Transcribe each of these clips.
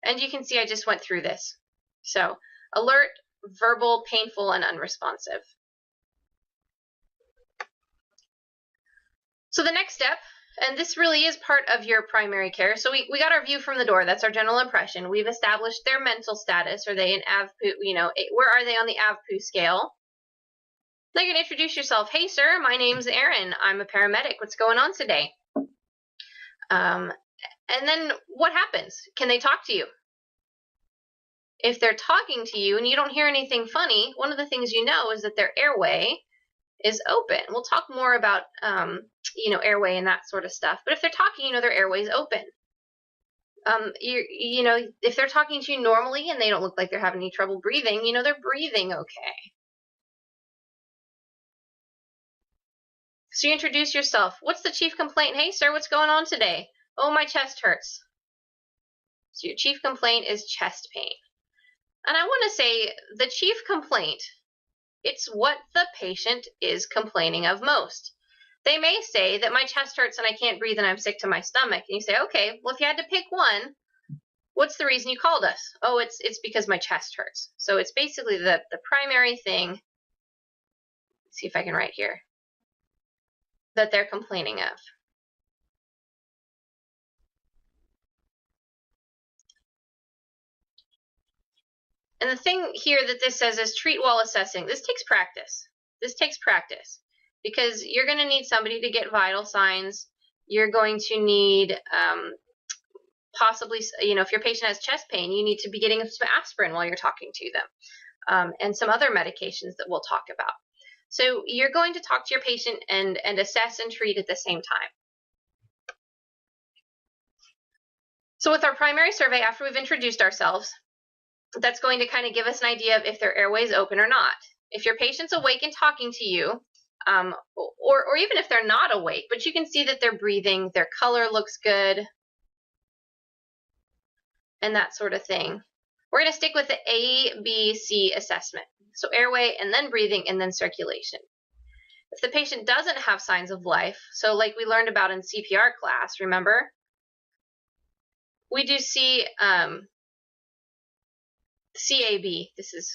And you can see I just went through this. So alert, verbal, painful, and unresponsive. So the next step, and this really is part of your primary care. So we got our view from the door. That's our general impression. We've established their mental status. Are they an AVPU, where are they on the AVPU scale? Then you can introduce yourself. Hey, sir, my name's Erin. I'm a paramedic. What's going on today? And then what happens? Can they talk to you? If they're talking to you and you don't hear anything funny, one of the things you know is that their airway is open. We'll talk more about, airway and that sort of stuff. But if they're talking, their airway is open. If they're talking to you normally and they don't look like they're having any trouble breathing, they're breathing okay. So you introduce yourself. What's the chief complaint? Hey, sir, what's going on today? Oh, my chest hurts. So your chief complaint is chest pain. And I want to say the chief complaint, it's what the patient is complaining of most. They may say that my chest hurts and I can't breathe and I'm sick to my stomach. And you say, okay, well, if you had to pick one, what's the reason you called us? Oh, it's because my chest hurts. So it's basically the primary thing. Let's see if I can write here. That they're complaining of. And the thing here that this says is treat while assessing. This takes practice. This takes practice because you're going to need somebody to get vital signs. You're going to need possibly, if your patient has chest pain, you need to be getting some aspirin while you're talking to them and some other medications that we'll talk about. So you're going to talk to your patient and assess and treat at the same time. So with our primary survey, after we've introduced ourselves, that's going to kind of give us an idea of if their airway is open or not. If your patient's awake and talking to you, or even if they're not awake, but you can see that they're breathing, their color looks good, and that sort of thing. We're going to stick with the ABC assessment. So airway, and then breathing, and then circulation. If the patient doesn't have signs of life, so like we learned about in CPR class, remember? We do see CAB. This is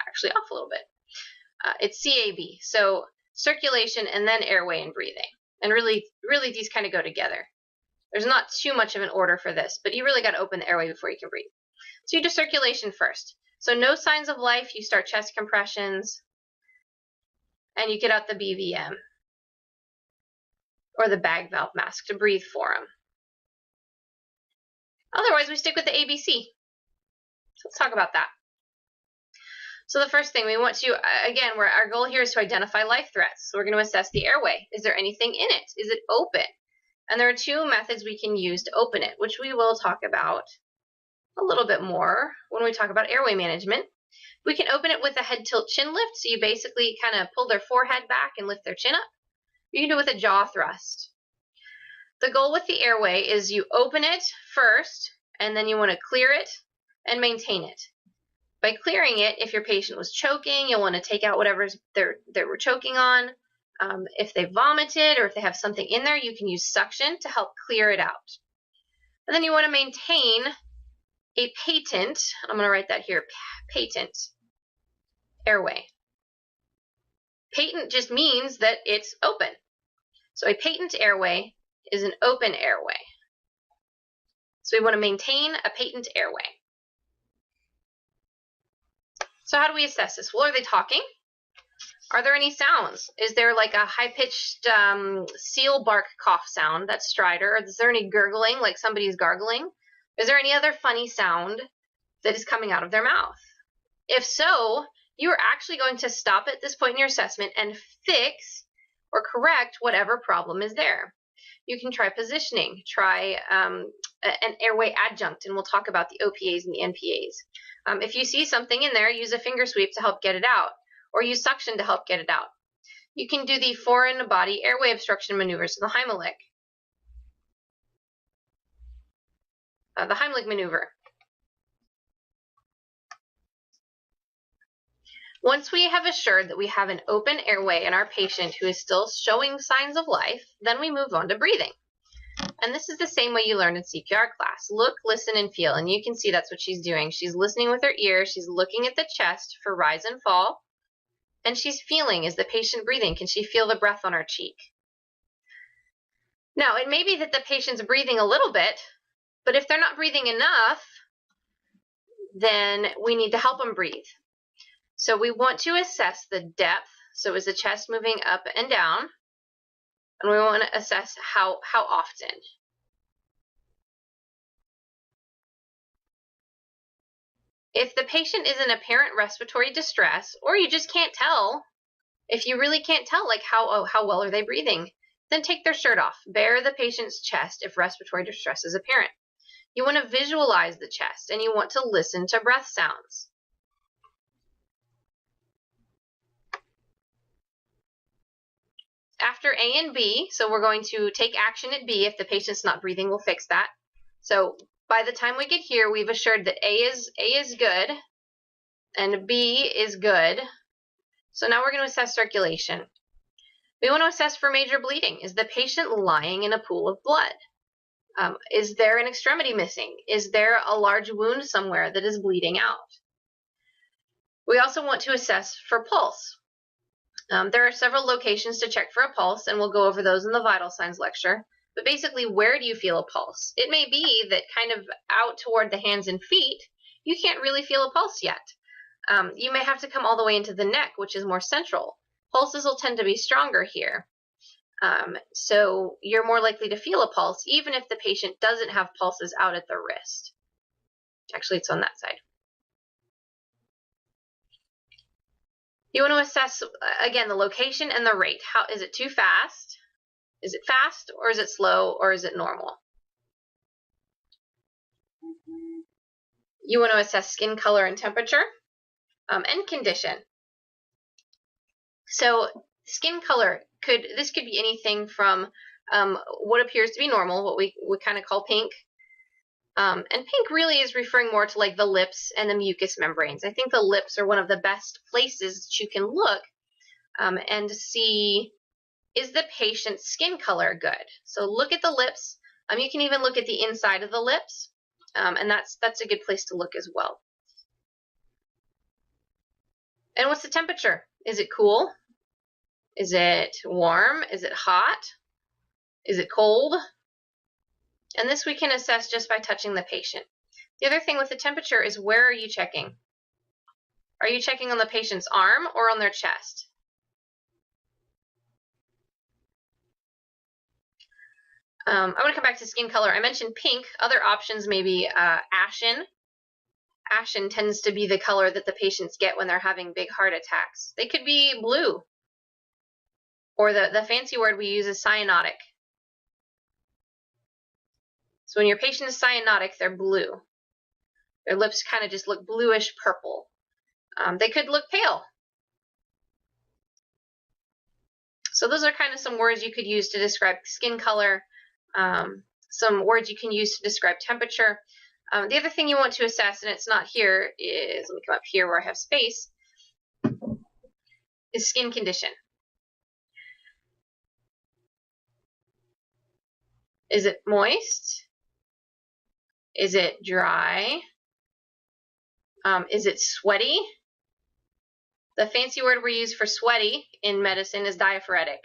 actually off a little bit. It's CAB. So circulation and then airway and breathing. And really these kind of go together. There's not too much of an order for this, but you really got to open the airway before you can breathe. So you do circulation first. So no signs of life, you start chest compressions, and you get out the BVM, or the bag valve mask to breathe for them. Otherwise, we stick with the ABC. So let's talk about that. So the first thing we want to, again, our goal here is to identify life threats. So we're going to assess the airway. Is there anything in it? Is it open? And there are two methods we can use to open it, which we will talk about a little bit more when we talk about airway management. We can open it with a head tilt chin lift, so you basically kind of pull their forehead back and lift their chin up. You can do it with a jaw thrust. The goal with the airway is you open it first, and then you want to clear it and maintain it. By clearing it, if your patient was choking, you'll want to take out whatever they were choking on. If they vomited or if they have something in there, you can use suction to help clear it out. And then you want to maintain a patent, I'm going to write that here, patent airway. Patent just means that it's open. So a patent airway is an open airway. So we want to maintain a patent airway. So how do we assess this? Well, are they talking? Are there any sounds? Is there like a high-pitched seal bark cough sound, that's stridor? Is there any gurgling, like somebody's gargling? Is there any other funny sound that is coming out of their mouth? If so, you are actually going to stop at this point in your assessment and fix or correct whatever problem is there. You can try positioning, try an airway adjunct, and we'll talk about the OPAs and the NPAs. If you see something in there, use a finger sweep to help get it out, or use suction to help get it out. You can do the foreign body airway obstruction maneuvers, the Heimlich. The Heimlich maneuver. Once we have assured that we have an open airway in our patient who is still showing signs of life, then we move on to breathing. And this is the same way you learned in CPR class. Look, listen, and feel. And you can see that's what she's doing. She's listening with her ear. She's looking at the chest for rise and fall. And she's feeling, is the patient breathing? Can she feel the breath on her cheek? Now, it may be that the patient's breathing a little bit, but if they're not breathing enough, then we need to help them breathe. So we want to assess the depth. So is the chest moving up and down? And we want to assess how often. If the patient is in apparent respiratory distress, or you just can't tell, if you really can't tell, like how well are they breathing, then take their shirt off. Bare the patient's chest if respiratory distress is apparent. You want to visualize the chest, and you want to listen to breath sounds. After A and B, so we're going to take action at B. If the patient's not breathing, we'll fix that. So by the time we get here, we've assured that A is good and B is good. So now we're going to assess circulation. We want to assess for major bleeding. Is the patient lying in a pool of blood? Is there an extremity missing? Is there a large wound somewhere that is bleeding out? We also want to assess for pulse. There are several locations to check for a pulse, and we'll go over those in the vital signs lecture. But basically, where do you feel a pulse? It may be that kind of out toward the hands and feet, you can't really feel a pulse yet. You may have to come all the way into the neck, which is more central. Pulses will tend to be stronger here. So you're more likely to feel a pulse, even if the patient doesn't have pulses out at the wrist. Actually, it's on that side. You want to assess, again, the location and the rate. How is it too fast? Is it fast, or is it slow, or is it normal? You want to assess skin color and temperature, and condition. So skin color, this could be anything from what appears to be normal, what we kind of call pink. And pink really is referring more to like the lips and the mucous membranes. I think the lips are one of the best places that you can look and see, is the patient's skin color good? So look at the lips. You can even look at the inside of the lips, and that's a good place to look as well. And what's the temperature? Is it cool? Is it warm? Is it hot? Is it cold? And this we can assess just by touching the patient. The other thing with the temperature is, where are you checking? Are you checking on the patient's arm or on their chest? I want to come back to skin color. I mentioned pink. Other options may be ashen. Ashen tends to be the color that the patients get when they're having big heart attacks. They could be blue. Or the fancy word we use is cyanotic. So when your patient is cyanotic, they're blue. Their lips kind of just look bluish purple. They could look pale. So those are kind of some words you could use to describe skin color, some words you can use to describe temperature. The other thing you want to assess, and it's not here, is, let me come up here where I have space, is skin condition. Is it moist? Is it dry? Is it sweaty? The fancy word we use for sweaty in medicine is diaphoretic.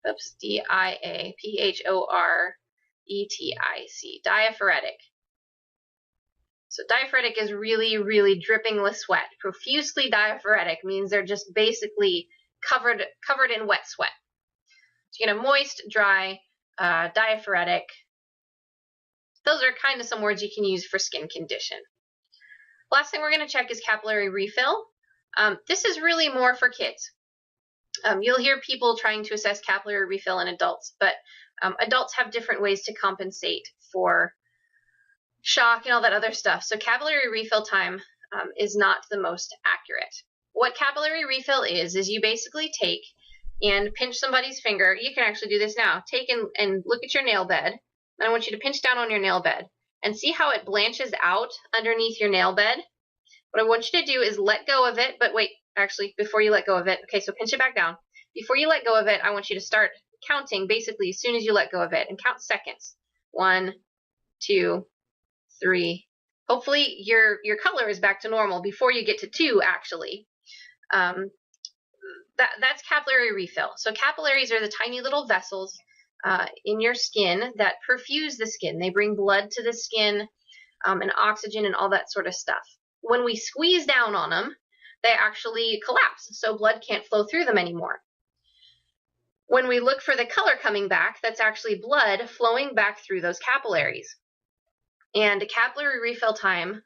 Oops, D-I-A-P-H-O-R-E-T-I-C, diaphoretic. So diaphoretic is really, really dripping with sweat. Profusely diaphoretic means they're just basically covered in wet sweat. So you get a moist, dry, diaphoretic. Those are kind of some words you can use for skin condition. Last thing we're going to check is capillary refill. This is really more for kids. You'll hear people trying to assess capillary refill in adults, but adults have different ways to compensate for shock and all that other stuff. So capillary refill time is not the most accurate. What capillary refill is you basically take and pinch somebody's finger. You can actually do this now. Take and look at your nail bed. And I want you to pinch down on your nail bed and see how it blanches out underneath your nail bed. What I want you to do is let go of it, but wait, actually, before you let go of it, okay, so pinch it back down. Before you let go of it, I want you to start counting basically as soon as you let go of it, and count seconds. 1, 2, 3. Hopefully your color is back to normal before you get to 2, actually. That's capillary refill. So capillaries are the tiny little vessels in your skin that perfuse the skin. They bring blood to the skin and oxygen and all that sort of stuff. When we squeeze down on them, they actually collapse, so blood can't flow through them anymore. When we look for the color coming back, that's actually blood flowing back through those capillaries. And capillary refill time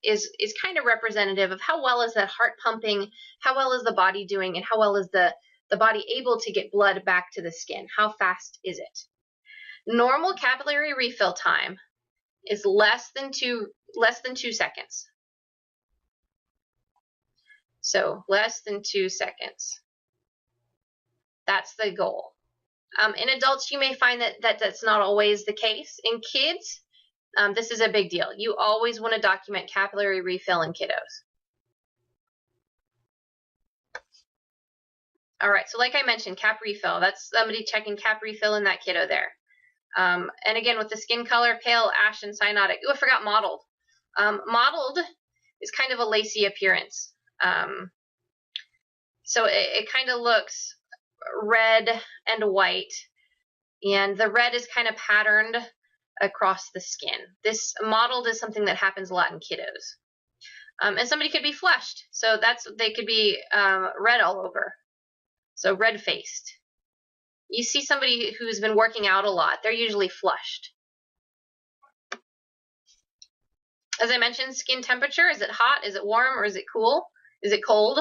is kind of representative of how well is that heart pumping, how well is the body doing, and how well is the body able to get blood back to the skin. How fast is it? Normal capillary refill time is less than 2 seconds. So less than 2 seconds. That's the goal. In adults, you may find that that's not always the case. In kids, this is a big deal. You always want to document capillary refill in kiddos. All right, so like I mentioned, cap refill. That's somebody checking cap refill in that kiddo there. And again, with the skin color, pale, ashen, cyanotic. Oh, I forgot mottled. Mottled is kind of a lacy appearance. So it kind of looks red and white, and the red is kind of patterned across the skin. This mottled is something that happens a lot in kiddos. And somebody could be flushed, so they could be red all over, so red-faced. You see somebody who's been working out a lot, they're usually flushed. As I mentioned, skin temperature, is it hot, is it warm, or is it cool? Is it cold?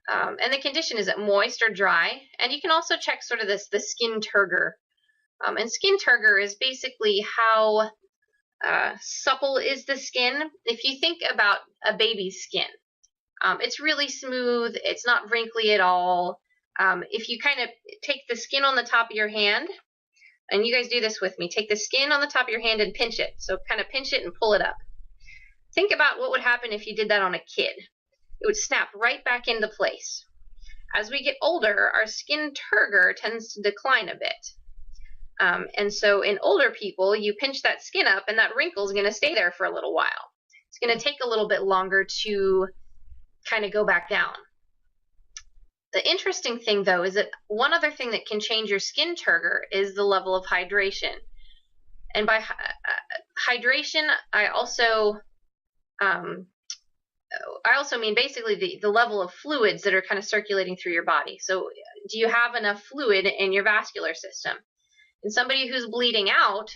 And the condition, is it moist or dry? And you can also check sort of the skin turgor. And skin turgor is basically how supple is the skin. If you think about a baby's skin, it's really smooth, it's not wrinkly at all. If you kind of take the skin on the top of your hand, and you guys do this with me, take the skin on the top of your hand and pinch it. So kind of pinch it and pull it up. Think about what would happen if you did that on a kid. It would snap right back into place. As we get older, our skin turgor tends to decline a bit. And so in older people, you pinch that skin up and that wrinkle is going to stay there for a little while. It's going to take a little bit longer to kind of go back down. The interesting thing, though, is that one other thing that can change your skin turgor is the level of hydration. And by hydration, I also mean basically the level of fluids that are kind of circulating through your body. So do you have enough fluid in your vascular system? And somebody who's bleeding out,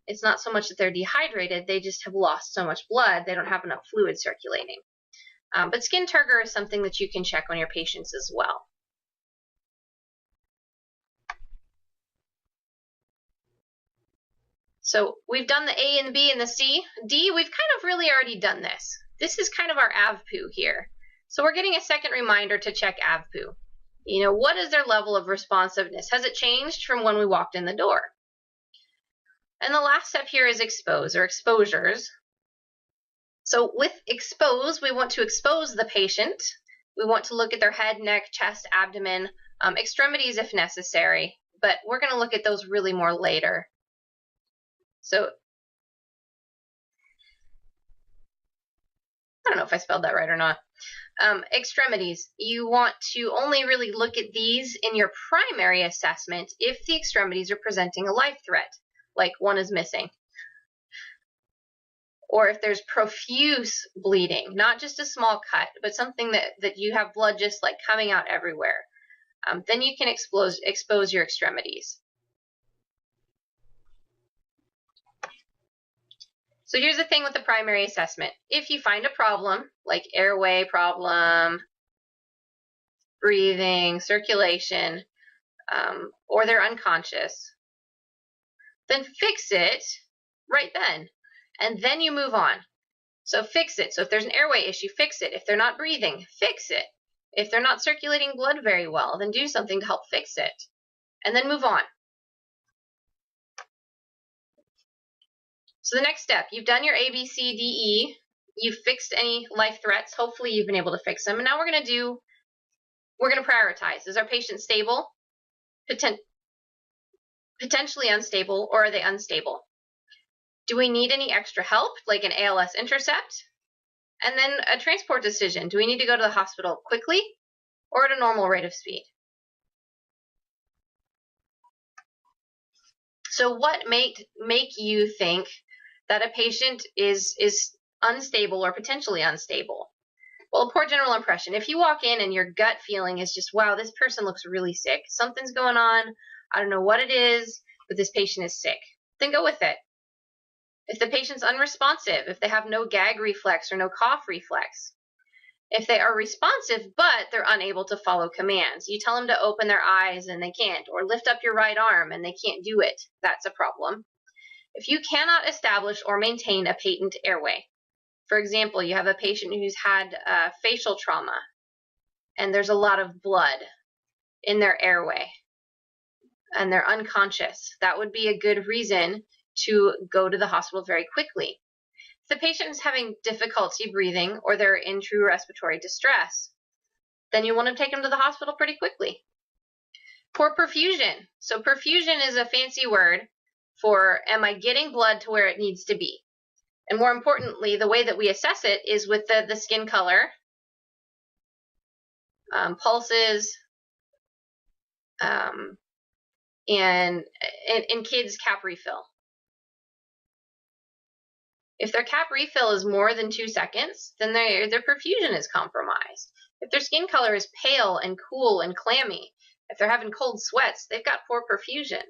it's not so much that they're dehydrated, they just have lost so much blood, they don't have enough fluid circulating. But skin turgor is something that you can check on your patients as well. So we've done the A and the B and the C. D, we've kind of really already done this. This is kind of our AVPU here. So we're getting a second reminder to check AVPU. You know, what is their level of responsiveness? Has it changed from when we walked in the door? And the last step here is expose or exposures. So with expose, we want to expose the patient. We want to look at their head, neck, chest, abdomen, extremities if necessary, but we're going to look at those really more later. So I don't know if I spelled that right or not. Extremities, you want to only really look at these in your primary assessment if the extremities are presenting a life threat, like one is missing. Or if there's profuse bleeding, not just a small cut, but something that you have blood just like coming out everywhere, then you can expose your extremities. So here's the thing with the primary assessment. If you find a problem, like airway problem, breathing, circulation, or they're unconscious, then fix it right then. And then you move on. So fix it. So if there's an airway issue, fix it. If they're not breathing, fix it. If they're not circulating blood very well, then do something to help fix it. And then move on. So the next step, you've done your A, B, C, D, E. You've fixed any life threats. Hopefully you've been able to fix them. And now we're going to prioritize. Is our patient stable? potentially unstable, or are they unstable? Do we need any extra help, like an ALS intercept? And then a transport decision. Do we need to go to the hospital quickly or at a normal rate of speed? So what make you think that a patient is unstable or potentially unstable? Well, a poor general impression. If you walk in and your gut feeling is just, wow, this person looks really sick. Something's going on. I don't know what it is, but this patient is sick. Then go with it. If the patient's unresponsive, if they have no gag reflex or no cough reflex, if they are responsive but they're unable to follow commands, you tell them to open their eyes and they can't, or lift up your right arm and they can't do it, that's a problem. If you cannot establish or maintain a patent airway, for example, you have a patient who's had facial trauma and there's a lot of blood in their airway and they're unconscious, that would be a good reason to go to the hospital very quickly. If the patient is having difficulty breathing or they're in true respiratory distress, then you want to take them to the hospital pretty quickly. Poor perfusion. So perfusion is a fancy word for, am I getting blood to where it needs to be? And more importantly, the way that we assess it is with the skin color, pulses, and in kids, cap refill. If their cap refill is more than 2 seconds, then their perfusion is compromised. If their skin color is pale and cool and clammy, if they're having cold sweats, they've got poor perfusion.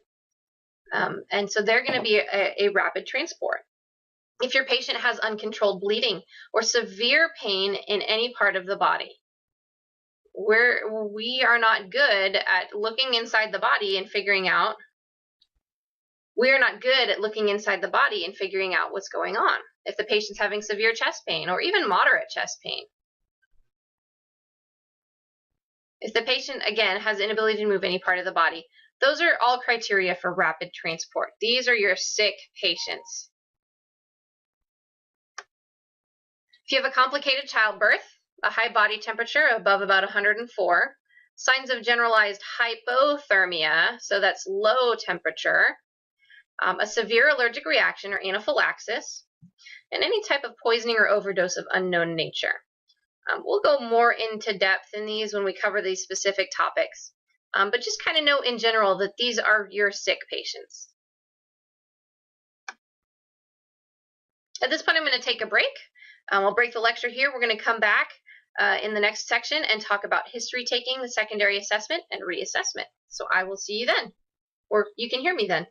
And so they're going to be a rapid transport. If your patient has uncontrolled bleeding or severe pain in any part of the body, we are not good at looking inside the body and figuring out what's going on. If the patient's having severe chest pain or even moderate chest pain. If the patient, again, has inability to move any part of the body, those are all criteria for rapid transport. These are your sick patients. If you have a complicated childbirth, a high body temperature above about 104, signs of generalized hypothermia, so that's low temperature, a severe allergic reaction or anaphylaxis, and any type of poisoning or overdose of unknown nature. We'll go more into depth in these when we cover these specific topics, but just kind of know in general that these are your sick patients. At this point, I'm going to take a break. I'll break the lecture here. We're going to come back in the next section and talk about history taking, the secondary assessment, and reassessment. So I will see you then, or you can hear me then.